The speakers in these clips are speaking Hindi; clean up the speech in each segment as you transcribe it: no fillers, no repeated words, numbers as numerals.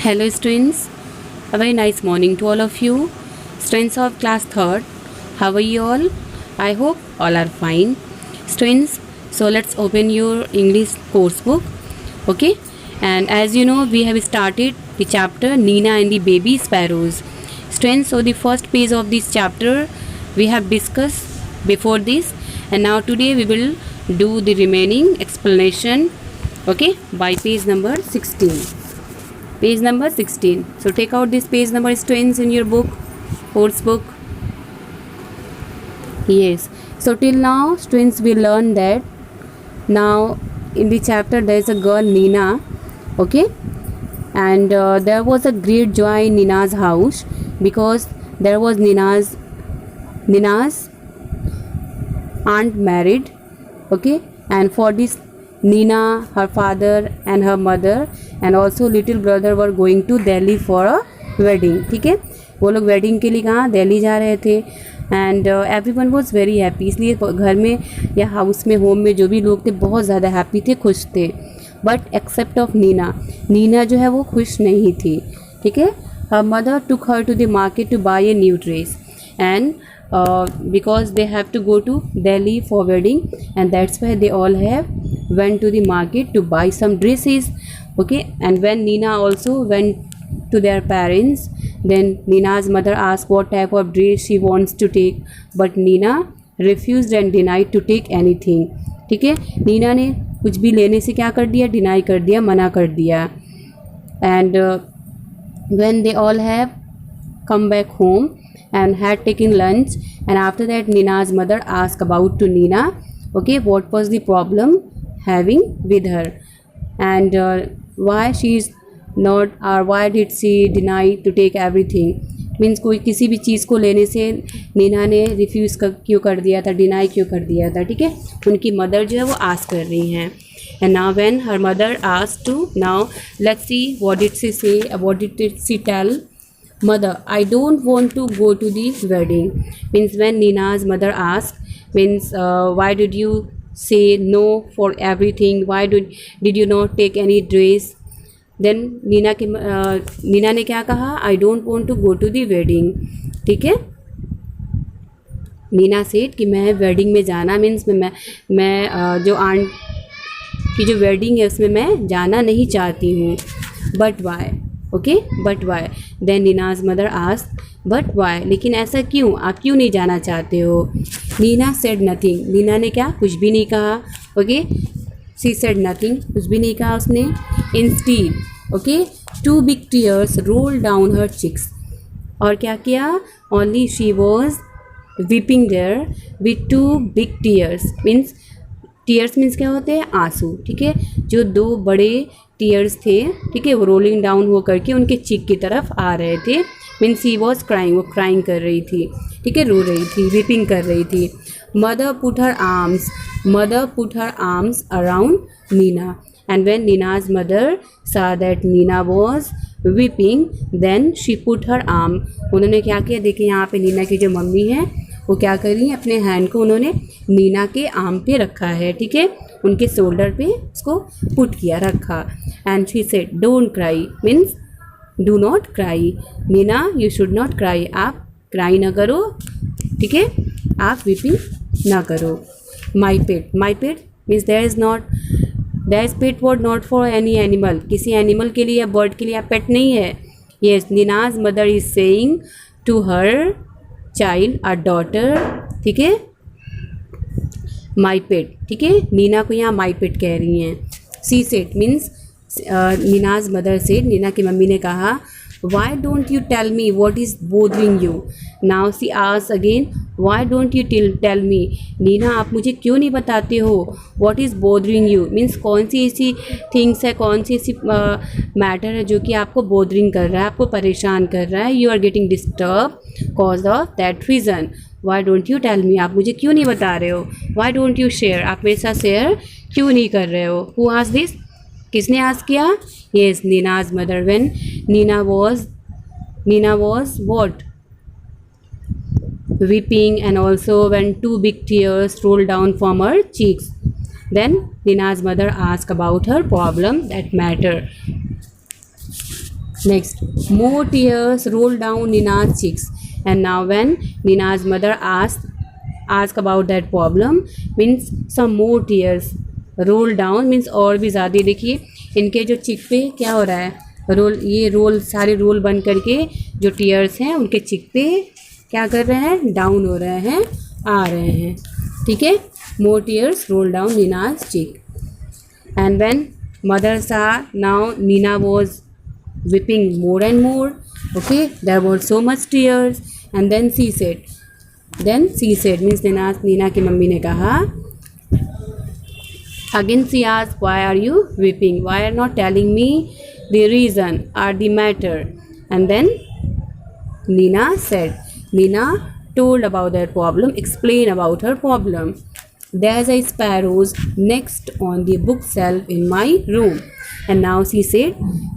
Hello students, a very nice morning to all of you. Students of class 3rd, how are you all? I hope all are fine. Students, so let's open your English course book. Okay, and as you know, we have started the chapter Nina and the Baby Sparrows. Students, so the first page of this chapter we have discussed before this, and now today we will do the remaining explanation, okay, by page number 16. Page number 16. So take out this page number, students, in your book, course book. Yes. So till now, students, we learned that now in the chapter there is a girl Nina, okay, and there was a great joy in Nina's house because there was Nina's aunt married, okay, and for this Nina, her father and her mother and also little brother were going to Delhi for a wedding. ठीक है, वो लोग वेडिंग के लिए कहाँ दिल्ली जा रहे थे and everyone was very happy. इसलिए घर में या हाउस में होम में जो भी लोग थे बहुत ज़्यादा हैप्पी थे, खुश थे. बट एक्सेप्ट ऑफ नीना जो है वो खुश नहीं थी. ठीक है, her mother took her to the market to buy a new dress and because they have to go to Delhi for wedding and that's why they all have went to the market to buy some dresses. Okay, and when Nina also went to their parents, then Nina's mother asked what type of dress she wants to take, but Nina refused and denied to take anything. ठीक है, नीना ने कुछ भी लेने से क्या कर दिया, डिनाई कर दिया, मना कर दिया. And when they all have come back home and had taken lunch, and after that Nina's mother asked about to Nina, okay, what was the problem having with her and why she is not, or why did she deny to take everything. Means कोई किसी भी चीज़ को लेने से नीना ने रिफ्यूज़ क्यों कर दिया था, डिनाई क्यों कर दिया था. ठीक है, उनकी मदर जो है वो आस्क कर रही हैं. And now when her mother ask to, now let's see what did she say, what did she tell. Mother, I don't want to go to the wedding. Means when Nina's mother asked, means why did you say no for everything? Why did you not take any dress? Then Neena ने क्या कहा, I don't want to go to the wedding. ठीक है, नीना सेड कि मैं वेडिंग में जाना मीन्स मैं जो आंट की जो वेडिंग है उसमें मैं जाना नहीं चाहती हूँ. But why, okay, but why. Then Neena's mother ask, but why, लेकिन ऐसा क्यों, आप क्यों नहीं जाना चाहते हो. नीना सेड नथिंग, नीना ने क्या, कुछ भी नहीं कहा. ओके, शी सेड नथिंग, कुछ भी नहीं कहा उसने. Instead, okay, 2 big tears rolled down her cheeks. और क्या किया, only she was weeping there with 2 big tears. Means tears means क्या होते हैं, आंसू. ठीक है, जो 2 बड़े टीयर्स थे, ठीक है, वो रोलिंग डाउन हो करके उनके चीक की तरफ आ रहे थे. मीन्स ही वॉज क्राइंग, वो क्राइंग कर रही थी. ठीक है, रो रही थी, वीपिंग कर रही थी. Mother put her arms around Nina and when Nina's mother saw that Nina was weeping then she put her arm. उन्होंने क्या किया, देखिए यहाँ पे नीना की जो मम्मी है वो क्या कर रही है, अपने हैंड को उन्होंने नीना के आर्म पे रखा है. ठीक है, उनके शोल्डर पे उसको पुट किया, रखा. And she said don't cry, means do not cry. Nina you should not cry, आप क्राई ना करो. ठीक है, आप वीपिंग ना करो. My pet means there is pet word not for any animal, किसी एनिमल के लिए या बर्ड के लिए आप पेट नहीं है. Yes, Nina's mother is saying to her child a daughter. ठीक है, माई पेट. ठीक है, नीना को यहाँ माई पेट कह रही हैं. She said means Nina's mother said, Nina की मम्मी ने कहा, why don't you tell me what is bothering you. Now she ask again, why don't you tell me. Nina आप मुझे क्यों नहीं बताते हो, what is bothering you. Means कौन सी ऐसी थिंग्स है, कौन सी ऐसी मैटर है जो कि आपको बोदरिंग कर रहा है, आपको परेशान कर रहा है. You are getting disturb cause of that reason. Why don't you tell me, आप मुझे क्यों नहीं बता रहे हो. वाई डोंट यू शेयर, आप मेरे साथ शेयर क्यों नहीं कर रहे हो. हु आस्क्ड दिस, किसने आस्क किया. Yes, Nina's mother. When Nina was what, weeping, and also when 2 big tears rolled down from her cheeks. Then Nina's mother asked about her problem, that matter. Next, more tears rolled down Nina's cheeks. And now when Nina's mother asked about that problem, means some more tears roll down, means और भी ज़्यादा। देखिए इनके जो चिक पे क्या हो रहा है, रोल सारे रोल बन करके जो टीयर्स हैं उनके चिक पे क्या कर रहे हैं, डाउन हो रहे हैं, आ रहे हैं। ठीक है, more tears roll down Nina's cheek. And when mother saw now Nina was weeping more and more, okay, there were so much tears, and then she said means Nina की मम्मी ने कहा, again she asked, why are you weeping, why are not telling me the reason or the matter? And then Nina told about their problem, explain about her problem. There's a sparrows next on the bookshelf in my room. And now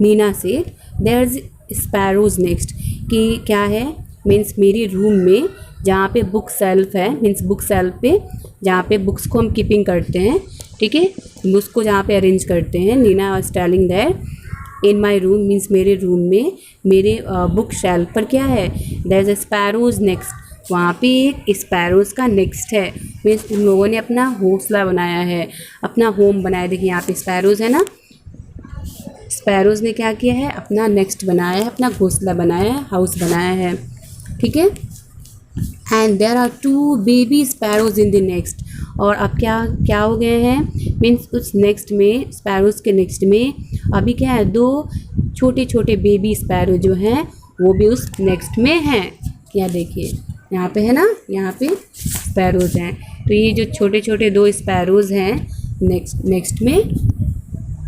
Nina said, there's sparrows next. कि क्या है, मीन्स मेरी रूम में जहाँ पे बुक सेल्फ है, मीन्स बुक सेल्फ पे जहाँ पे बुक्स को हम कीपिंग करते हैं, ठीक है, उसको जहाँ पे अरेंज करते हैं। Nina was telling that in my room, means मेरे रूम में मेरे बुक शेल्फ पर क्या है, there is a sparrow's nest, वहाँ पे एक स्पैरोज का नेक्स्ट है। मीन्स उन लोगों ने अपना घोंसला बनाया है, अपना होम बनाया। देखिए यहाँ पे स्पैरोज है ना, स्पैरोज ने क्या किया है, अपना नेक्स्ट बनाया है, अपना घोंसला बनाया है, हाउस बनाया है। ठीक है, and there are 2 baby sparrows in the nest. और अब क्या हो गए हैं, मीन्स उस नेक्स्ट में, स्पैरोज के नेक्स्ट में अभी क्या है, 2 छोटे छोटे बेबी स्पैरो जो हैं वो भी उस नेक्स्ट में हैं। क्या देखिए यहाँ पे है ना, यहाँ पे स्पैरोज हैं। तो ये जो छोटे छोटे 2 स्पैरोज हैं नेक्स्ट में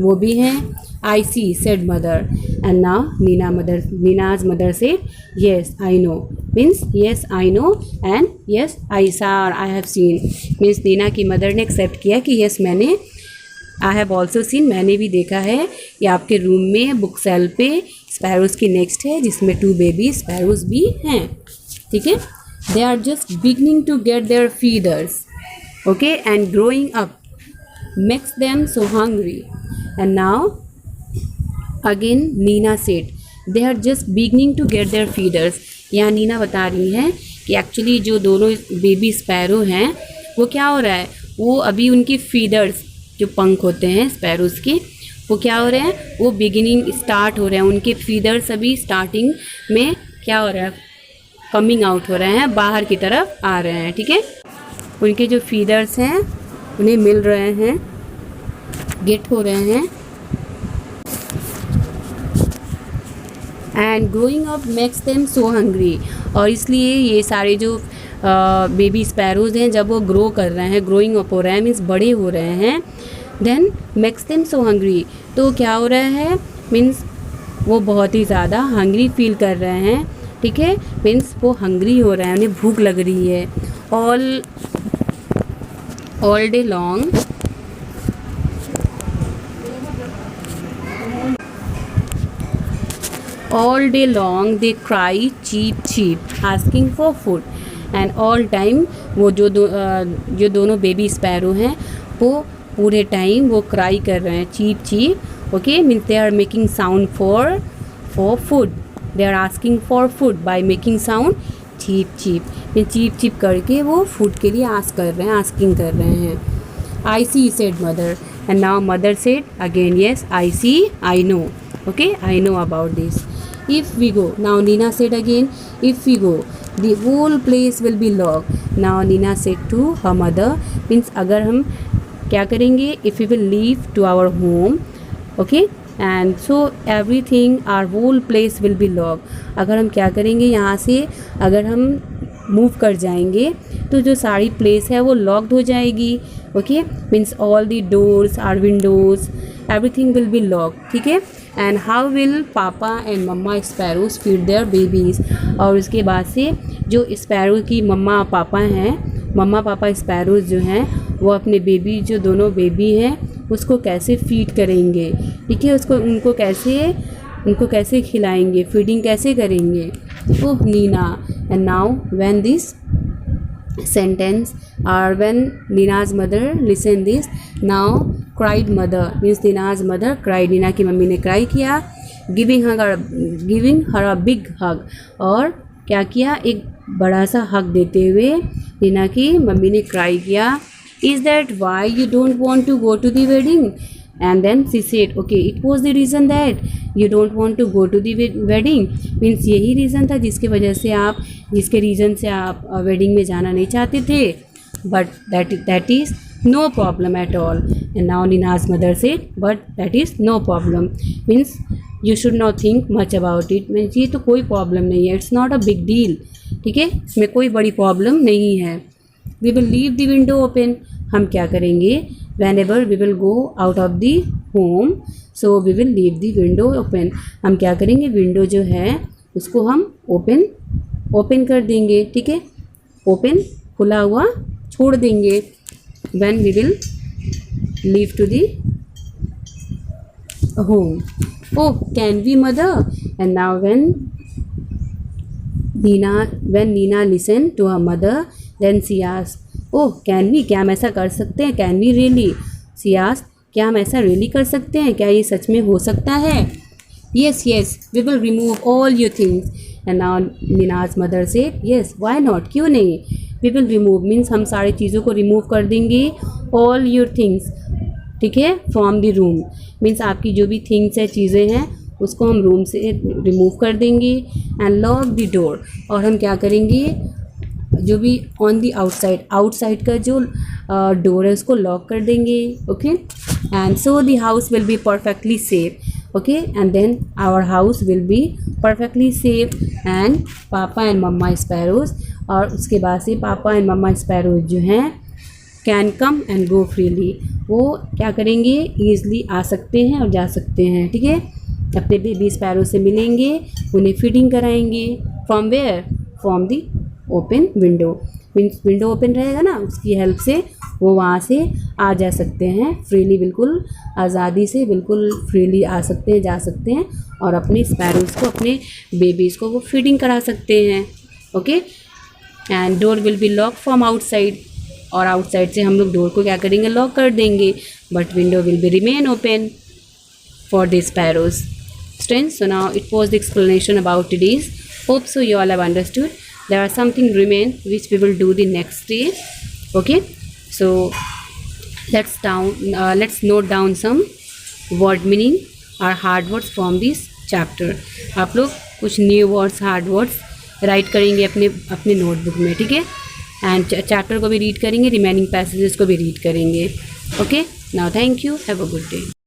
वो भी हैं। I see, said mother. And now Nina's mother said, yes, I know. Means yes, I know, and yes, I saw, or I have seen. Means Nina की मदर ने एक्सेप्ट किया कि yes, मैंने, I have also seen, मैंने भी देखा है। ये आपके रूम में बुक सेल पे स्पैरोज की नेक्स्ट है, जिसमें 2 बेबी स्पैरोज भी हैं। ठीक है, they are just beginning to get their feathers, okay, and growing up makes them so hungry. And now again Nina said, they are just beginning to get their feathers. यहाँ नीना बता रही हैं कि एक्चुअली जो दोनों बेबी स्पैरो हैं वो क्या हो रहा है, वो अभी उनकी फीडर्स, जो पंख होते हैं स्पैरोज के, वो क्या हो रहे हैं, वो बिगिनिंग स्टार्ट हो रहे हैं। उनके फीडर्स अभी स्टार्टिंग में क्या हो रहा है, कमिंग आउट हो रहे हैं, बाहर की तरफ आ रहे हैं। ठीक है, उनके जो फीडर्स हैं उन्हें मिल रहे हैं, गेट हो रहे हैं। And growing up makes them so hungry, और इसलिए ये सारे जो बेबी स्पैरोज हैं जब वो ग्रो कर रहे हैं, ग्रोइंग अप हो रहे हैं, मीन्स बड़े हो रहे हैं, then makes them so hungry, तो क्या हो रहा है, मीन्स वो बहुत ही ज़्यादा हंग्री फील कर रहे हैं। ठीक है, मीन्स वो हंग्री हो रहे हैं, उन्हें भूख लग रही है। All day long all day long they cry cheep cheep asking for food, and all time वो जो दोनों बेबी स्पैरो हैं वो पूरे टाइम वो क्राई कर रहे हैं, cheep cheep. Okay, means they are making sound for food, they are asking for food by making sound cheep cheep, mean cheep cheep करके वो फूड के लिए आस्क कर रहे हैं, आस्किंग कर रहे हैं। I see, said mother. And now mother said again, yes I see, I know, okay, I know about this. If we go, now Nina said again, if we go, the whole place will be locked. Now Nina said to her mother, means अगर हम क्या करेंगे, if we will leave to our home, okay, and so everything, our whole place will be locked. अगर हम क्या करेंगे, यहाँ से अगर हम मूव कर जाएंगे तो जो सारी प्लेस है वो लॉक्ड हो जाएगी। Okay, means all the doors, or windows, everything will be lock. ठीक है, and how will papa and mamma sparrows feed their babies, और उसके बाद से जो स्पैरो की मम्मा पापा हैं, मम्मा पापा स्पैरोज जो हैं वो अपने बेबी, जो दोनों बेबी हैं उसको कैसे फीड करेंगे। ठीक है, उनको कैसे खिलाएंगे, फीडिंग कैसे करेंगे। Oh Nina, and now when this sentence, or when Nina's mother listened this, now cried mother, means Nina's mother cried, Nina की मम्मी ने क्राई किया। गिविंग हर अ बिग हग, और क्या किया, एक बड़ा सा हग देते हुए नीना की मम्मी ने क्राई किया, is that why you don't want to go to the wedding? And then she said okay it was the reason that you don't want to go to the wedding, means यही रीज़न था जिसके रीज़न से आप वेडिंग में जाना नहीं चाहते थे, but that is no problem at all. And now Nina's mother said but that is no problem, means you should not think much about it, means ये तो कोई प्रॉब्लम नहीं है, it's not a big deal, ठीक है, इसमें कोई बड़ी प्रॉब्लम नहीं है. We will leave the window open, हम क्या करेंगे, whenever we will go out of the home, so we will leave the window open, हम क्या करेंगे, विंडो जो है उसको हम ओपन कर देंगे, ठीक है, ओपन खुला हुआ छोड़ देंगे. When we will leave to the home. Oh, can we, mother? And now when Nina listened to her mother, then she asked, oh, can we? क्या हम ऐसा कर सकते हैं? Can we really? She asked, क्या हम ऐसा really कर सकते हैं? क्या ये सच में हो सकता है? Yes, we will remove all your things. And now Nina's mother said, yes, why not? क्यों नहीं? वी विल रिमूव मीन्स हम सारी चीज़ों को रिमूव कर देंगे, ऑल योर थिंग्स, ठीक है, फ्रॉम द रूम, मीन्स आपकी जो भी थिंग्स है, चीज़ें हैं, उसको हम रूम से रिमूव कर देंगे. एंड लॉक द डोर, और हम क्या करेंगे, जो भी ऑन द आउटसाइड का जो डोर है उसको लॉक कर देंगे. Okay, and so the house will be perfectly safe. Okay, and then our house will be perfectly safe and papa and mamma sparrows, और उसके बाद से पापा एंड मम्मा स्पैरोज जो हैं can come and go freely, वो क्या करेंगे, ईज़िली आ सकते हैं और जा सकते हैं, ठीक है, अपने बेबी स्पैरो से मिलेंगे, उन्हें फीडिंग कराएंगे. From where, from the open window, means window open रहेगा ना, उसकी हेल्प से वो वहाँ से आ जा सकते हैं फ्रीली, बिल्कुल आज़ादी से, बिल्कुल फ्रीली आ सकते हैं, जा सकते हैं, और अपने स्पैरोज़ को, अपने बेबीज़ को वो फीडिंग करा सकते हैं. Okay, and door will be lock from outside, और आउटसाइड से हम लोग डोर को क्या करेंगे, लॉक कर देंगे, but window will be remain open for the sparrows. Students, so now it was the explanation about today's. Hope so you all have understood. There are something remain which we will do the next day. Okay, so let's note down some word meaning or hard words from this chapter. आप लोग कुछ new words, hard words right करेंगे अपने नोटबुक में, ठीक है, एंड चैप्टर को भी रीड करेंगे, रिमेनिंग पैसेजेस को भी रीड करेंगे. Okay, now thank you, have a good day.